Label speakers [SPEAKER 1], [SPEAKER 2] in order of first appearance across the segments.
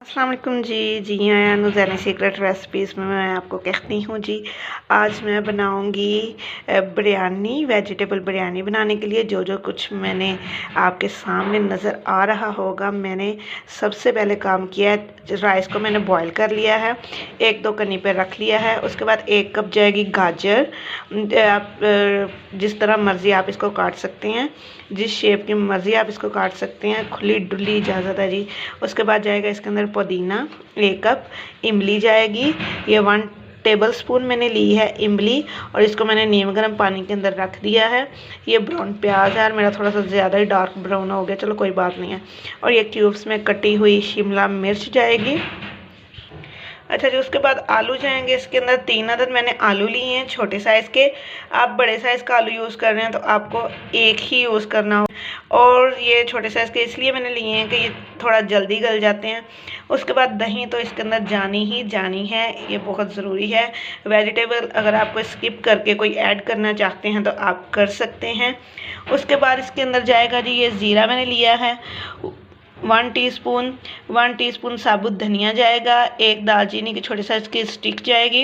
[SPEAKER 1] अस्सलाम वालेकुम जी हाँ नुज़ैनी सीक्रेट रेसिपीज़ में मैं आपको कहती हूँ जी। आज मैं बनाऊँगी बिरयानी, वेजिटेबल बिरयानी। बनाने के लिए जो जो कुछ मैंने आपके सामने नज़र आ रहा होगा, मैंने सबसे पहले काम किया है, राइस को मैंने बॉईल कर लिया है, 1-2 कनी पे रख लिया है। उसके बाद 1 कप जाएगी गाजर। आप जिस तरह मर्ज़ी आप इसको काट सकते हैं, जिस शेप की मर्ज़ी आप इसको काट सकते हैं, खुली डुली इजाज़त है जी। उसके बाद जाएगा इसके अंदर पुदीना 1 कप, इमली जाएगी, ये 1 टेबल स्पून मैंने ली है इमली, और इसको मैंने नीम गर्म पानी के अंदर रख दिया है। ये ब्राउन प्याज है, मेरा थोड़ा सा ज़्यादा ही डार्क ब्राउन हो गया, चलो कोई बात नहीं है। और ये क्यूब्स में कटी हुई शिमला मिर्च जाएगी। अच्छा जी, उसके बाद आलू जाएंगे इसके अंदर। 3 अदद मैंने आलू लिए हैं छोटे साइज़ के। आप बड़े साइज़ का आलू यूज़ कर रहे हैं तो आपको एक ही यूज़ करना हो, और ये छोटे साइज़ के इसलिए मैंने लिए हैं कि ये थोड़ा जल्दी गल जाते हैं। उसके बाद दही तो इसके अंदर जानी ही जानी है, ये बहुत ज़रूरी है। वेजिटेबल अगर आपको स्किप करके कोई ऐड करना चाहते हैं तो आप कर सकते हैं। उसके बाद इसके अंदर जाएगा जी, ये ज़ीरा मैंने लिया है 1 टीस्पून साबुत धनिया जाएगा, 1 दालचीनी की छोटे साइज़ की स्टिक जाएगी,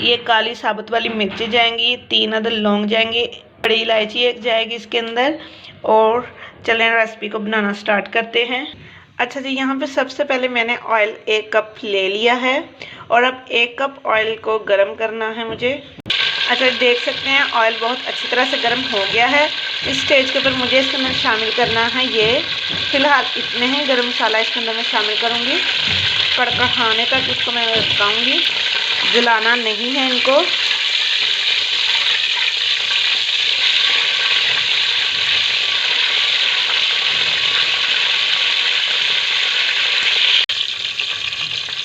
[SPEAKER 1] ये काली साबुत वाली मिर्ची जाएंगी, 3 अदद लौंग जाएंगे, बड़ी इलायची 1 जाएगी इसके अंदर। और चलें रेसिपी को बनाना स्टार्ट करते हैं। अच्छा जी, यहाँ पे सबसे पहले मैंने ऑयल 1 कप ले लिया है, और अब 1 कप ऑयल को गर्म करना है मुझे। अच्छा, देख सकते हैं ऑयल बहुत अच्छी तरह से गर्म हो गया है। इस स्टेज के ऊपर मुझे इसके अंदर शामिल करना है, ये फ़िलहाल इतने ही गरम मसाला इसके अंदर मैं शामिल करूँगी। कड़कड़ाने तक इसको मैं पकाऊँगी, जलाना नहीं है इनको।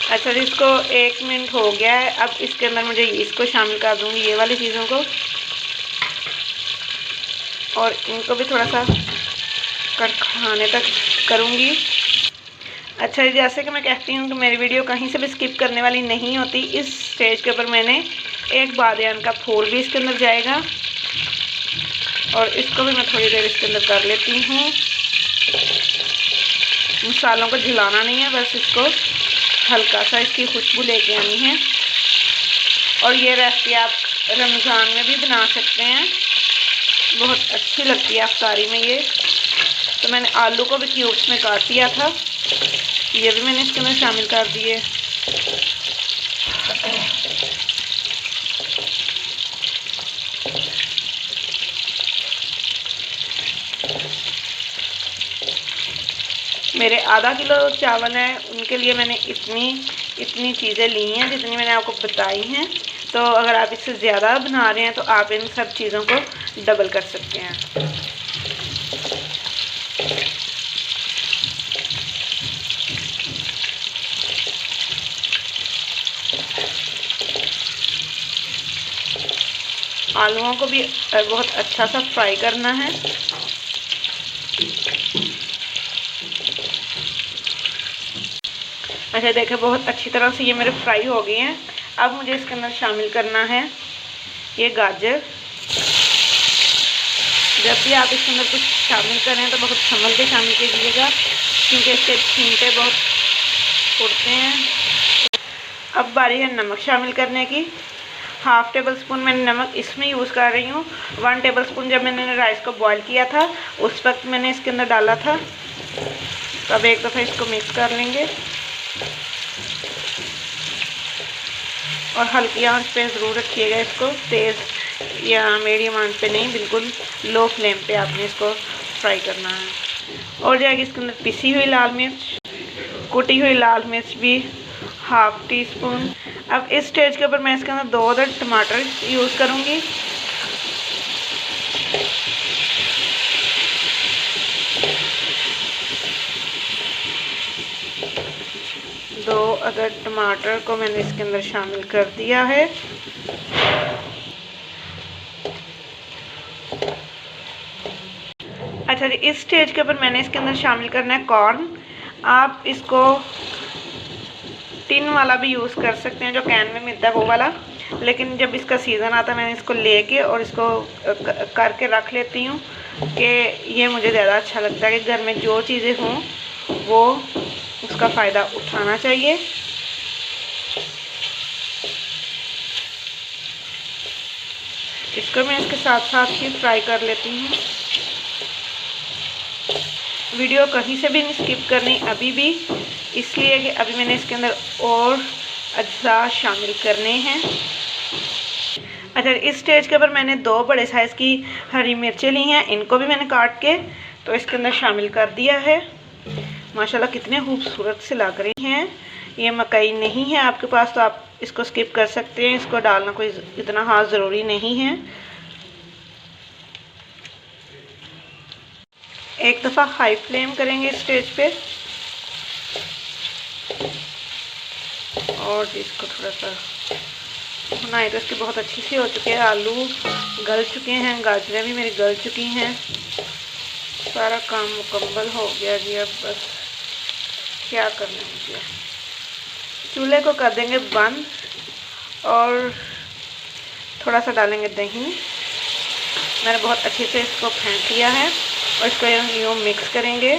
[SPEAKER 1] अच्छा जी, इसको 1 मिनट हो गया है। अब इसके अंदर मुझे इसको शामिल कर दूँगी, ये वाली चीज़ों को, और इनको भी थोड़ा सा कड़कड़ाने तक करूँगी। अच्छा जी, जैसे कि मैं कहती हूँ कि मेरी वीडियो कहीं से भी स्किप करने वाली नहीं होती। इस स्टेज के ऊपर मैंने 1 बादियान का फूल भी इसके अंदर जाएगा, और इसको भी मैं थोड़ी देर इसके अंदर कर लेती हूँ। मसालों को जलाना नहीं है, बस इसको हल्का सा इसकी खुशबू लेके आनी है। और ये रेसिपी आप रमज़ान में भी बना सकते हैं, बहुत अच्छी लगती है अफ्तारी में ये। तो मैंने आलू को भी क्यूब्स में काट दिया था, ये भी मैंने इसके अंदर शामिल कर दिए। मेरे आधा किलो चावल है, उनके लिए मैंने इतनी चीज़ें ली हैं जितनी मैंने आपको बताई हैं। तो अगर आप इससे ज़्यादा बना रहे हैं तो आप इन सब चीज़ों को डबल कर सकते हैं। आलूओं को भी बहुत अच्छा सा फ्राई करना है। अच्छा, देखें बहुत अच्छी तरह से ये मेरे फ्राई हो गए हैं। अब मुझे इसके अंदर शामिल करना है ये गाजर। जब भी आप इसके अंदर कुछ शामिल करें तो बहुत संभल के शामिल कीजिएगा, क्योंकि इसके छींटे बहुत उड़ते हैं। अब बारी है नमक शामिल करने की। 1/2 टेबल स्पून मैंने नमक इसमें यूज़ कर रही हूँ। 1 टेबल स्पून जब मैंने राइस को बॉईल किया था उस वक्त मैंने इसके अंदर डाला था। तो अब एक दफ़ा इसको मिक्स कर लेंगे, और हल्की आंच पे ज़रूर रखिएगा इसको, तेज़ या मीडियम आंच पे नहीं, बिल्कुल लो फ्लेम पे आपने इसको फ्राई करना है। और जाएगी इसके अंदर पिसी हुई लाल मिर्च, कुटी हुई लाल मिर्च भी 1/2 टीस्पून। अब इस स्टेज के ऊपर मैं इसके अंदर 2 अदद टमाटर यूज़ करूँगी। दो अदद टमाटर को मैंने इसके अंदर शामिल कर दिया है। अच्छा जी, इस स्टेज के ऊपर मैंने इसके अंदर शामिल करना है कॉर्न। आप इसको टिन वाला भी यूज़ कर सकते हैं, जो कैन में मिलता है वो वाला, लेकिन जब इसका सीज़न आता है मैंने इसको लेके और इसको करके रख लेती हूँ कि ये मुझे ज़्यादा अच्छा लगता है कि घर में जो चीज़ें हों वो उसका फ़ायदा उठाना चाहिए। इसको मैं इसके साथ साथ ही फ्राई कर लेती हूँ। वीडियो कहीं से भी नहीं स्किप करनी अभी भी, इसलिए कि अभी मैंने इसके अंदर और अज्जा शामिल करने हैं। अच्छा, इस स्टेज के ऊपर मैंने 2 बड़े साइज़ की हरी मिर्चें ली हैं, इनको भी मैंने काट के तो इसके अंदर शामिल कर दिया है। माशाल्लाह कितने खूबसूरत से लग रही हैं। ये मकई नहीं है आपके पास तो आप इसको स्किप कर सकते हैं, इसको डालना कोई इतना ख़ास ज़रूरी नहीं है। एक दफ़ा हाई फ्लेम करेंगे इस स्टेज पे और इसको थोड़ा सा भुनाई तो इसकी बहुत अच्छी सी हो चुकी है। आलू गल चुके हैं, गाजरें भी मेरी गल चुकी हैं। सारा काम मुकम्मल हो गया जी। अब बस क्या करना है मुझे, चूल्हे को कर देंगे बंद और थोड़ा सा डालेंगे दही। मैंने बहुत अच्छे से इसको फेंट लिया है और इसको यूँ मिक्स करेंगे।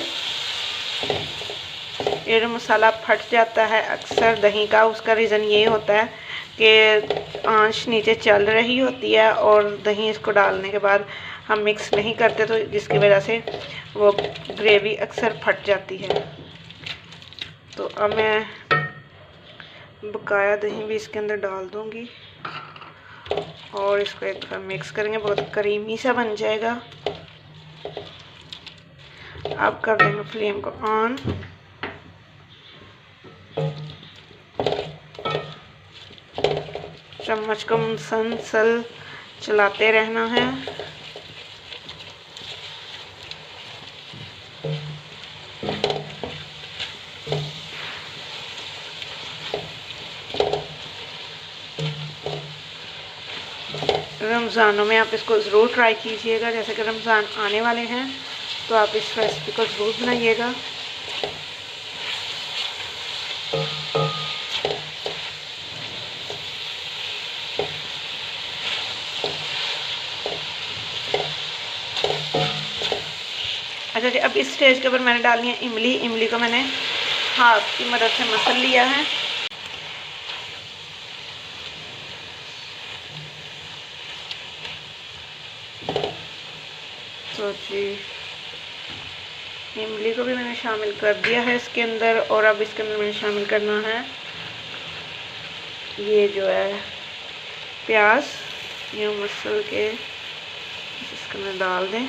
[SPEAKER 1] ये जो मसाला फट जाता है अक्सर दही का, उसका रीज़न ये होता है कि आंच नीचे चल रही होती है और दही इसको डालने के बाद हम मिक्स नहीं करते, तो जिसकी वजह से वो ग्रेवी अक्सर फट जाती है। तो अब मैं बकाया दही भी इसके अंदर डाल दूँगी और इसको एक बार मिक्स करेंगे, बहुत क्रीमी सा बन जाएगा। अब कर देंगे फ्लेम को ऑन। चम्मच को मुसलसल चलाते रहना है। रमज़ानों में आप इसको ज़रूर ट्राई कीजिएगा, जैसे कि रमज़ान आने वाले हैं तो आप इस रेसिपी को ज़रूर बनाइएगा। अच्छा जी, अब इस स्टेज के ऊपर मैंने डालनी है इमली। इमली को मैंने हाथ की मदद से मसल लिया है। तो जी इमली को भी मैंने शामिल कर दिया है इसके अंदर और अब इसके अंदर मैंने शामिल करना है ये जो है प्याज। यूँ मसल के इसके अंदर डाल दें।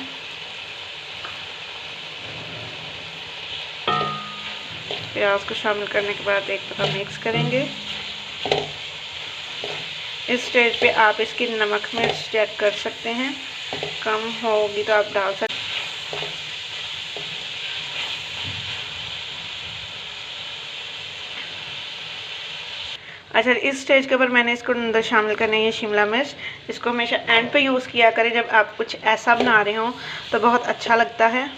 [SPEAKER 1] प्याज को शामिल करने के बाद एक दफ़ा मिक्स करेंगे। इस स्टेज पे आप इसकी नमक मिर्च चेक कर सकते हैं, कम होगी तो आप डाल सकते। अच्छा, इस स्टेज के ऊपर मैंने इसको अंदर शामिल करने है शिमला मिर्च। इसको हमेशा एंड पे यूज़ किया करें, जब आप कुछ ऐसा बना रहे हो तो बहुत अच्छा लगता है।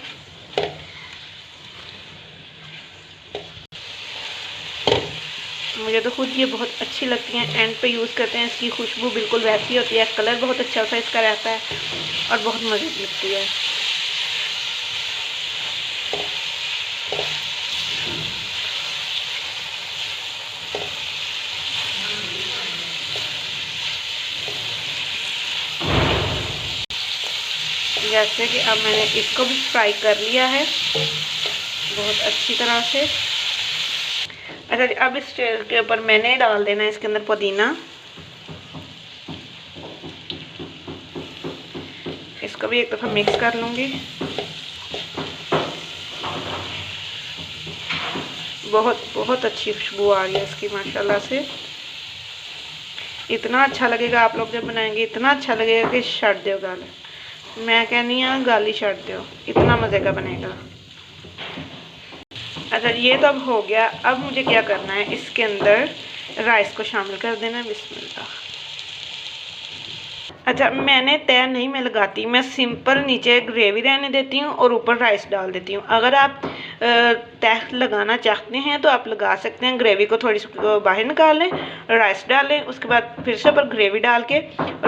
[SPEAKER 1] मुझे तो खुद ये बहुत अच्छी लगती हैं, एंड पे यूज़ करते हैं। इसकी खुशबू बिल्कुल वैसी होती है, कलर बहुत अच्छा सा इसका रहता है और बहुत मज़े की लगती है। जैसे कि अब मैंने इसको भी फ्राई कर लिया है बहुत अच्छी तरह से। अच्छा जी, अब इस स्टेज के ऊपर मैंने डाल देना है इसके अंदर पुदीना। इसको भी एक दफ़ा मिक्स कर लूँगी। बहुत अच्छी खुशबू आ रही है इसकी माशाल्लाह से। इतना अच्छा लगेगा आप लोग जब बनाएंगे, इतना अच्छा लगेगा कि छड़ दो गल। मैं कहनी हाँ गल ही छड़ दो, इतना मज़े का बनेगा। अच्छा, ये तो अब हो गया। अब मुझे क्या करना है, इसके अंदर राइस को शामिल कर देना है। बिस्मिल्लाह। अच्छा, मैंने तय नहीं मैं लगाती, मैं सिंपल नीचे ग्रेवी रहने देती हूँ और ऊपर राइस डाल देती हूँ। अगर आप तय लगाना चाहते हैं तो आप लगा सकते हैं। ग्रेवी को थोड़ी सी बाहर निकाल लें, राइस डाल लें, उसके बाद फिर से ऊपर ग्रेवी डाल के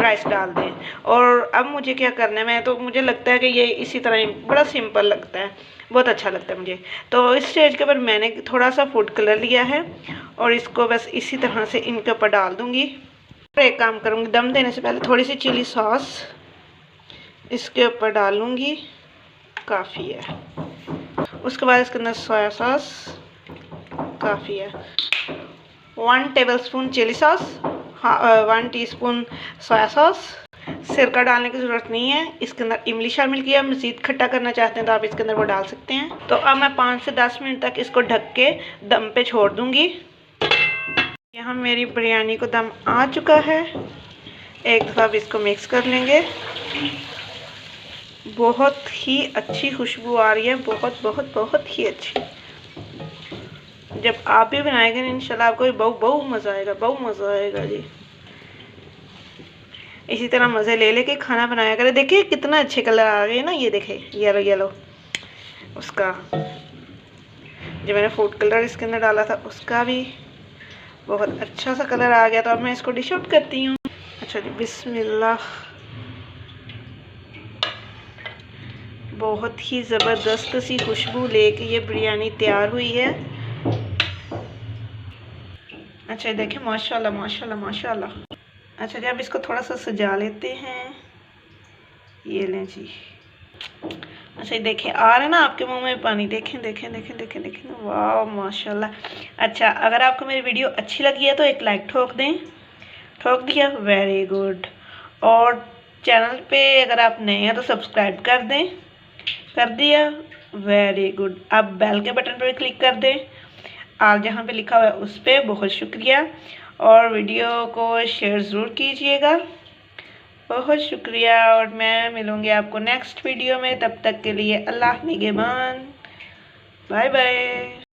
[SPEAKER 1] राइस डाल दें। और अब मुझे क्या करना है, मैं तो मुझे लगता है कि ये इसी तरह ही बड़ा सिंपल लगता है, बहुत अच्छा लगता है मुझे। तो इस स्टेज के ऊपर मैंने थोड़ा सा फूड कलर लिया है और इसको बस इसी तरह से इनके ऊपर डाल दूँगी। एक काम करूँगी, दम देने से पहले थोड़ी सी चिली सॉस इसके ऊपर डालूँगी, काफ़ी है। उसके बाद इसके अंदर सोया सॉस काफ़ी है। 1 tablespoon chilli sauce, 1 teaspoon soya sauce. सिरका डालने की ज़रूरत नहीं है। इसके अंदर इमली शामिल किया, मज़ीद खट्टा करना चाहते हैं तो आप इसके अंदर वो डाल सकते हैं। तो अब मैं 5 से 10 मिनट तक इसको ढक के दम पे छोड़ दूँगी। यहाँ मेरी बिरयानी को दम आ चुका है। एक दफ़ा अब इसको मिक्स कर लेंगे। बहुत ही अच्छी खुशबू आ रही है, बहुत बहुत बहुत ही अच्छी। जब आप भी बनाएंगे ना इंशाल्लाह आपको बहु मज़ा आएगा, बहु मज़ा आएगा जी। इसी तरह मज़े ले लेके खाना बनाया करें। देखिए कितना अच्छे कलर आ गए ना, ये देखें येलो येलो उसका, जो मैंने फूड कलर इसके अंदर डाला था उसका भी बहुत अच्छा सा कलर आ गया। तो अब मैं इसको डिश आउट करती हूँ। अच्छा जी, बिस्मिल्लाह। बहुत ही ज़बरदस्त सी खुशबू लेके ये बिरयानी तैयार हुई है। अच्छा देखिए माशाल्लाह माशाल्लाह माशाल्लाह। अच्छा जी, अब इसको थोड़ा सा सजा लेते हैं। ये लें जी। अच्छा देखिए आ रहा है ना आपके मुंह में पानी, देखें देखें देखें देखें देखें, वाह माशाल्लाह। अच्छा, अगर आपको मेरी वीडियो अच्छी लगी है तो एक लाइक ठोक दें। ठोक दिया, वेरी गुड। और चैनल पे अगर आप नए हैं तो सब्सक्राइब कर दें। कर दिया, वेरी गुड। अब बेल के बटन पर क्लिक कर दें, आज जहाँ पे लिखा हुआ है उस पर। बहुत शुक्रिया। और वीडियो को शेयर ज़रूर कीजिएगा। बहुत शुक्रिया। और मैं मिलूँगी आपको नेक्स्ट वीडियो में। तब तक के लिए अल्लाह निगहबान। Bye bye.